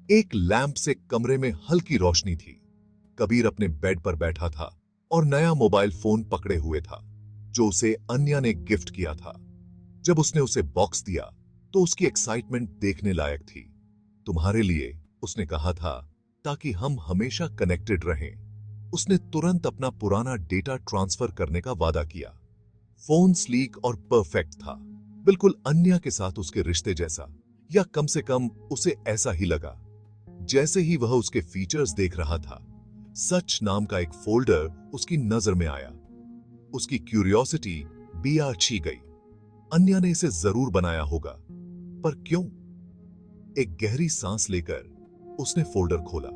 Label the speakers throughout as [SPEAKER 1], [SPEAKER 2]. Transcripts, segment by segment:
[SPEAKER 1] एक लैंप से कमरे में हल्की रोशनी थी। कबीर अपने बेड पर बैठा था और नया मोबाइल फोन पकड़े हुए था, जो उसे अन्या ने गिफ्ट किया था। जब उसने उसे बॉक्स दिया तो उसकी एक्साइटमेंट देखने लायक थी। तुम्हारे लिए, उसने कहा था, ताकि हम हमेशा कनेक्टेड रहें। उसने तुरंत अपना पुराना डेटा ट्रांसफर करने का वादा किया। फोन स्लीक और परफेक्ट था, बिल्कुल अन्या के साथ उसके रिश्ते जैसा, या कम से कम उसे ऐसा ही लगा। जैसे ही वह उसके फीचर्स देख रहा था, सच नाम का एक फोल्डर उसकी नजर में आया। उसकी क्यूरियोसिटी बिया छी गई। अन्या ने इसे जरूर बनाया होगा, पर क्यों? एक गहरी सांस लेकर उसने फोल्डर खोला।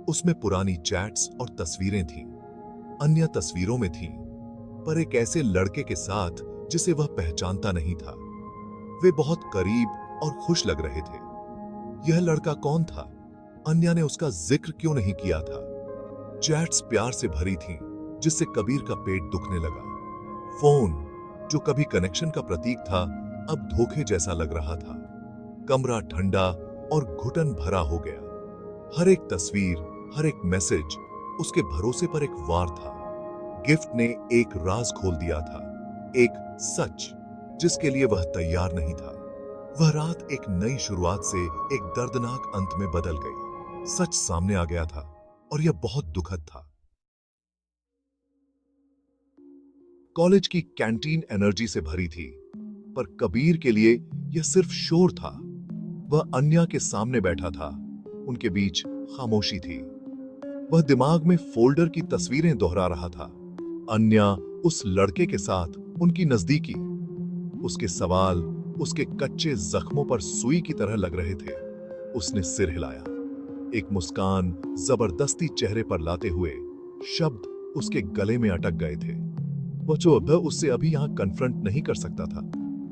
[SPEAKER 1] उसमें पुरानी चैट्स और तस्वीरें थीं। अन्य तस्वीरों में थीं, पर एक ऐसे लड़के के साथ जिसे वह पहचानता नहीं था। वे बहुत करीब और खुश लग रहे थे। यह लड़का कौन था? अन्या ने उसका जिक्र क्यों नहीं किया था? चैट्स प्यार से भरी थीं, जिससे कबीर का पेट दुखने लगा। फोन, जो कभी कनेक्शन का प्रतीक था, अब धोखे जैसा लग रहा था। कमरा ठंडा और घुटन भरा हो गया। हर एक तस्वीर, हर एक मैसेज उसके भरोसे पर एक वार था। गिफ्ट ने एक राज खोल दिया था, एक सच जिसके लिए वह तैयार नहीं था। वह रात एक नई शुरुआत से एक दर्दनाक अंत में बदल गई। सच सामने आ गया था और यह बहुत दुखद था। कॉलेज की कैंटीन एनर्जी से भरी थी, पर कबीर के लिए यह सिर्फ शोर था। वह अन्या के सामने बैठा था, उनके बीच खामोशी थी। वह दिमाग में फोल्डर की तस्वीरें दोहरा रहा था। अन्या, उस लड़के के साथ उनकी नजदीकी, उसके सवाल उसके कच्चे जख्मों पर सुई की तरह लग रहे थे। उसने सिर हिलाया। एक मुस्कान जबरदस्ती चेहरे पर लाते हुए शब्द उसके गले में अटक गए थे। वह जो अब उससे अभी यहां कन्फ्रंट नहीं कर सकता था।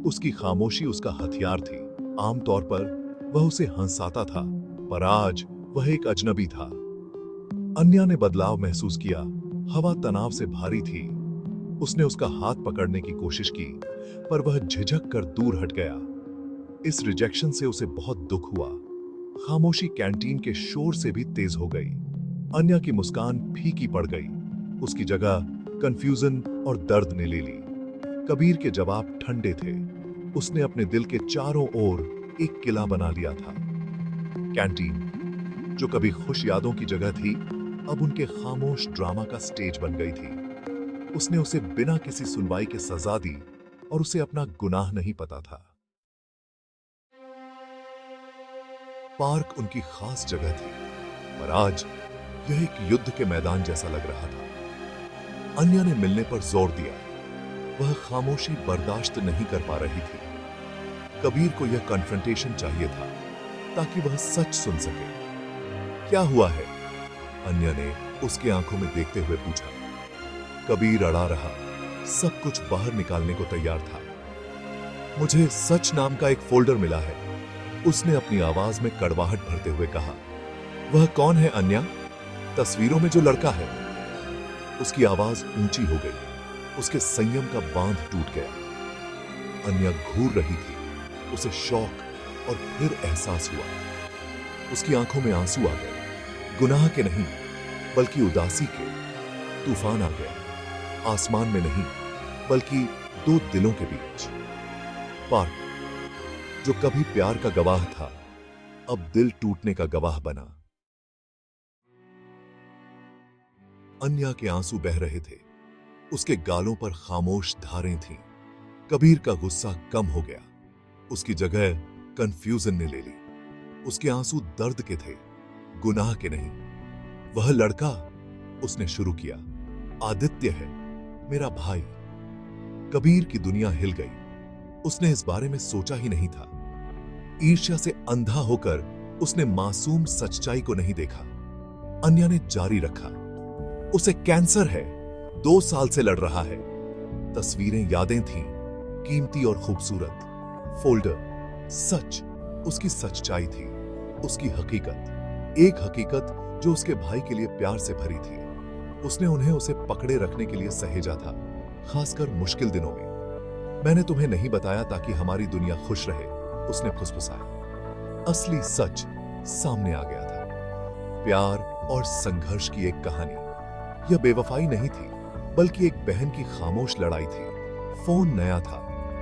[SPEAKER 1] उसकी खामोशी उसका हथियार थी। आमतौर पर वह उसे हंसाता था, पर आज वह एक अजनबी था। अन्या ने बदलाव महसूस किया। हवा तनाव से भारी थी। उसने उसका हाथ पकड़ने की कोशिश की, पर वह झिझक कर दूर हट गया। इस रिजेक्शन से उसे बहुत दुख हुआ। खामोशी कैंटीन के शोर से भी तेज हो गई। अन्या की मुस्कान फीकी पड़ गई। उसकी जगह कंफ्यूजन और दर्द ने ले ली। कबीर के जवाब ठंडे थे। उसने अपने दिल के चारों ओर एक किला बना लिया था। कैंटीन, जो कभी खुश यादों की जगह थी, अब उनके खामोश ड्रामा का स्टेज बन गई थी। उसने उसे बिना किसी सुनवाई के सजा दी, और उसे अपना गुनाह नहीं पता था। पार्क उनकी खास जगह थी, पर आज यह एक युद्ध के मैदान जैसा लग रहा था। अन्या ने मिलने पर जोर दिया। वह खामोशी बर्दाश्त नहीं कर पा रही थी। कबीर को यह कन्फ्रंटेशन चाहिए था, ताकि वह सच सुन सके। क्या हुआ है? अन्या ने उसकी आंखों में देखते हुए पूछा। कबीर अड़ा रहा, सब कुछ बाहर निकालने को तैयार था। मुझे सच नाम का एक फोल्डर मिला है, उसने अपनी आवाज में कड़वाहट भरते हुए कहा। वह कौन है अन्या? तस्वीरों में जो लड़का है। उसकी आवाज ऊंची हो गई। उसके संयम का बांध टूट गया। अन्या घूर रही थी। उसे शौक और फिर एहसास हुआ। उसकी आंखों में आंसू आ गए। गुनाह के नहीं, बल्कि उदासी के। तूफान आ गया। आसमान में नहीं, बल्कि दो दिलों के बीच। पार्क, जो कभी प्यार का गवाह था, अब दिल टूटने का गवाह बना। अन्या के आंसू बह रहे थे। उसके गालों पर खामोश धारें थीं। कबीर का गुस्सा कम हो गया। उसकी जगह कंफ्यूजन ने ले ली। उसके आंसू दर्द के थे, गुनाह के नहीं। वह लड़का, उसने शुरू किया, आदित्य है, मेरा भाई। कबीर की दुनिया हिल गई। उसने इस बारे में सोचा ही नहीं था। ईर्ष्या से अंधा होकर उसने मासूम सच्चाई को नहीं देखा। अन्या ने जारी रखा। उसे कैंसर है, 2 साल से लड़ रहा है। तस्वीरें यादें थीं, कीमती और खूबसूरत। फोल्डर, सच, उसकी सच्चाई थी, उसकी हकीकत। एक हकीकत जो उसके भाई के लिए प्यार से भरी थी। उसने उन्हें उसे पकड़े रखने के लिए सहेजा था, खासकर मुश्किल दिनों में। मैंने तुम्हें नहीं बताया ताकि हमारी दुनिया खुश रहे, उसने फुसफुसाया। असली सच सामने आ गया था। प्यार और संघर्ष की एक कहानी। यह बेवफाई नहीं थी, बल्कि एक बहन की खामोश लड़ाई थी। फोन नया था,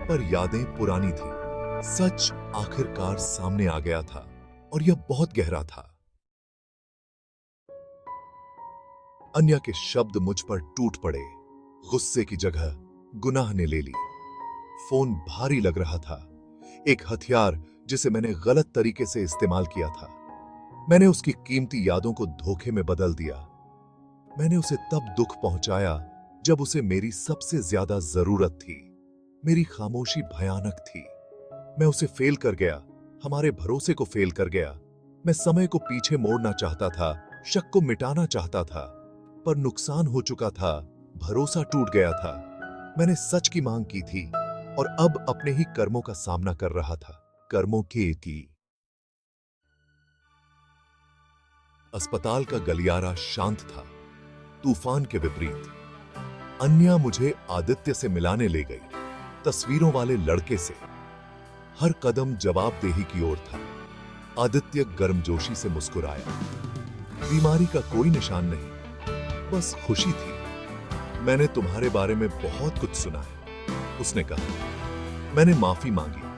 [SPEAKER 1] पर यादें पुरानी थी। सच आखिरकार सामने आ गया था, और यह बहुत गहरा था। अन्या के शब्द मुझ पर टूट पड़े। गुस्से की जगह गुनाह ने ले ली। फोन भारी लग रहा था, एक हथियार जिसे मैंने गलत तरीके से इस्तेमाल किया था। मैंने उसकी कीमती यादों को धोखे में बदल दिया। मैंने उसे तब दुख पहुंचाया जब उसे मेरी सबसे ज्यादा जरूरत थी। मेरी खामोशी भयानक थी। मैं उसे फेल कर गया, हमारे भरोसे को फेल कर गया। मैं समय को पीछे मोड़ना चाहता था, शक को मिटाना चाहता था, पर नुकसान हो चुका था, भरोसा टूट गया था। मैंने सच की मांग की थी, और अब अपने ही कर्मों का सामना कर रहा था। कर्मों की। अस्पताल का गलियारा शांत था, तूफान के विपरीत। अन्या मुझे आदित्य से मिलाने ले गई, तस्वीरों वाले लड़के से। हर कदम जवाबदेही की ओर था। आदित्य गर्मजोशी से मुस्कुराया। बीमारी का कोई निशान नहीं, बस खुशी थी। मैंने तुम्हारे बारे में बहुत कुछ सुना है, उसने कहा। मैंने माफी मांगी।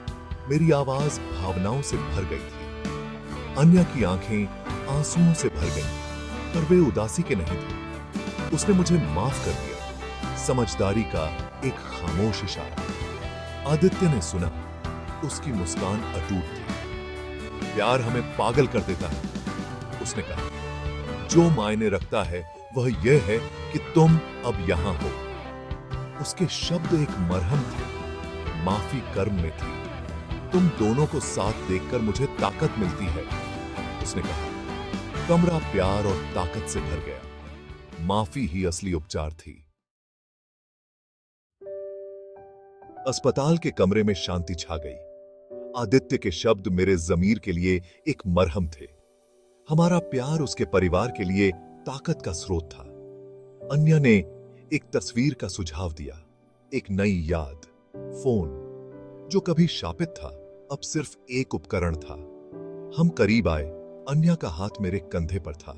[SPEAKER 1] मेरी आवाज भावनाओं से भर गई थी। अन्या की आंखें आंसुओं से भर गईं, पर वे उदासी के नहीं थे। उसने मुझे माफ कर दिया। समझदारी का एक खामोश इशारा। आदित्य ने सुना। उसकी मुस्कान अटूट थी। प्यार हमें पागल कर देता है, उसने कहा। जो मायने रखता है वह यह है कि तुम अब यहां हो। उसके शब्द एक मरहम थे। माफी कर्म में थी। तुम दोनों को साथ देखकर मुझे ताकत मिलती है, उसने कहा। कमरा प्यार और ताकत से भर गया। माफी ही असली उपचार थी। अस्पताल के कमरे में शांति छा गई। आदित्य के शब्द मेरे जमीर के लिए एक मरहम थे। हमारा प्यार उसके परिवार के लिए ताकत का स्रोत था। अन्या ने एक तस्वीर का सुझाव दिया, एक नई याद। फोन, जो कभी शापित था, अब सिर्फ एक उपकरण था। हम करीब आए। अन्या का हाथ मेरे कंधे पर था।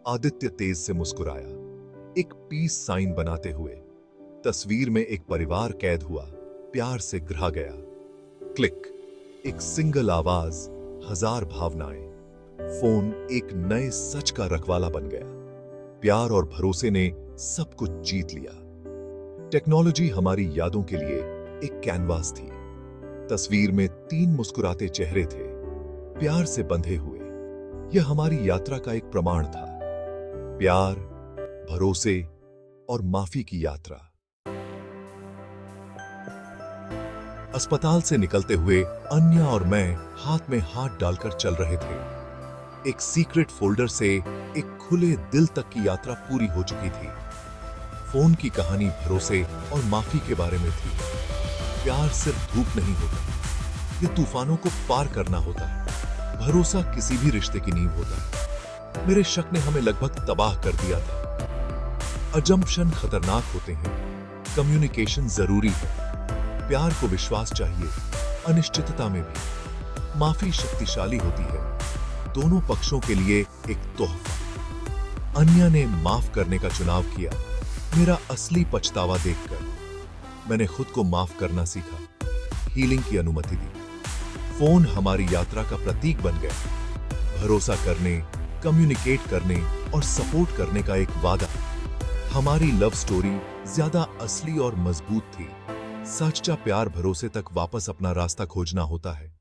[SPEAKER 1] आदित्य तेज से मुस्कुराया, एक पीस साइन बनाते हुए। तस्वीर में एक परिवार कैद हुआ, प्यार से घिरा गया। क्लिक, एक सिंगल आवाज, हजार भावनाएं। फोन एक नए सच का रखवाला बन गया। प्यार और भरोसे ने सब कुछ जीत लिया। टेक्नोलॉजी हमारी यादों के लिए एक कैनवास थी। तस्वीर में 3 मुस्कुराते चेहरे थे, प्यार से बंधे हुए। यह हमारी यात्रा का एक प्रमाण था। प्यार, भरोसे और माफी की यात्रा। अस्पताल से निकलते हुए अन्या और मैं हाथ में हाथ डालकर चल रहे थे। एक सीक्रेट फोल्डर से एक खुले दिल तक की यात्रा पूरी हो चुकी थी। फोन की कहानी भरोसे और माफी के बारे में थी। प्यार सिर्फ धूप नहीं होता, ये तूफानों को पार करना होता है। भरोसा किसी भी रिश्ते की नींव होता है। मेरे शक ने हमें लगभग तबाह कर दिया था। अजम्पशन खतरनाक होते हैं, कम्युनिकेशन जरूरी है। प्यार को विश्वास चाहिए, अनिश्चितता में भी। माफी शक्तिशाली होती है, दोनों पक्षों के लिए एक तोहफा। अन्या ने माफ करने का चुनाव किया, मेरा असली पछतावा देखकर। मैंने खुद को माफ करना सीखा, हीलिंग की अनुमति दी। फोन हमारी यात्रा का प्रतीक बन गया। भरोसा करने, कम्युनिकेट करने और सपोर्ट करने का एक वादा। हमारी लव स्टोरी ज्यादा असली और मजबूत थी। सच्चा प्यार भरोसे तक वापस अपना रास्ता खोजना होता है।